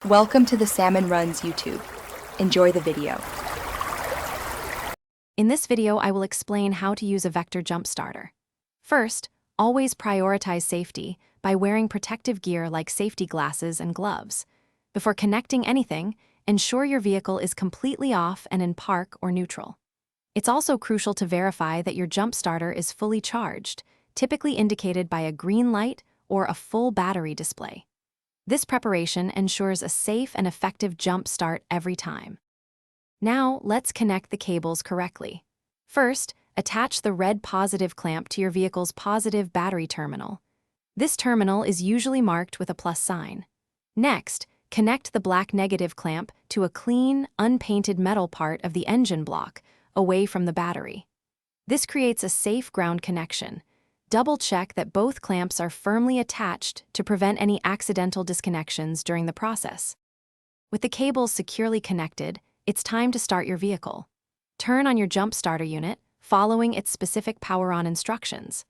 Welcome to the Salmon Runs YouTube. Enjoy the video. In this video, I will explain how to use a vector jump starter. First, always prioritize safety by wearing protective gear like safety glasses and gloves. Before connecting anything, ensure your vehicle is completely off and in park or neutral. It's also crucial to verify that your jump starter is fully charged, typically indicated by a green light or a full battery display. This preparation ensures a safe and effective jump start every time. Now, let's connect the cables correctly. First, attach the red positive clamp to your vehicle's positive battery terminal. This terminal is usually marked with a plus sign. Next, connect the black negative clamp to a clean, unpainted metal part of the engine block, away from the battery. This creates a safe ground connection. Double-check that both clamps are firmly attached to prevent any accidental disconnections during the process. With the cables securely connected, it's time to start your vehicle. Turn on your jump starter unit, following its specific power-on instructions.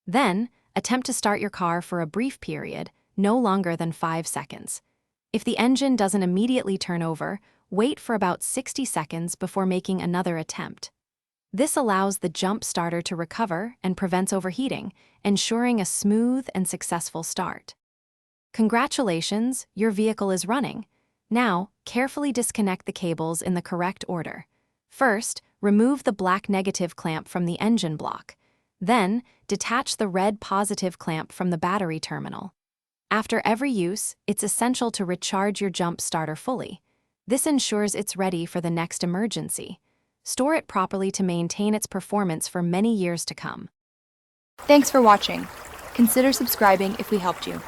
Then, attempt to start your car for a brief period, no longer than 5 seconds. If the engine doesn't immediately turn over, wait for about 60 seconds before making another attempt. This allows the jump starter to recover and prevents overheating, ensuring a smooth and successful start. Congratulations, your vehicle is running. Now, carefully disconnect the cables in the correct order. First, remove the black negative clamp from the engine block. Then, detach the red positive clamp from the battery terminal. After every use, it's essential to recharge your jump starter fully. This ensures it's ready for the next emergency. Store it properly to maintain its performance for many years to come. Thanks for watching. Consider subscribing if we helped you.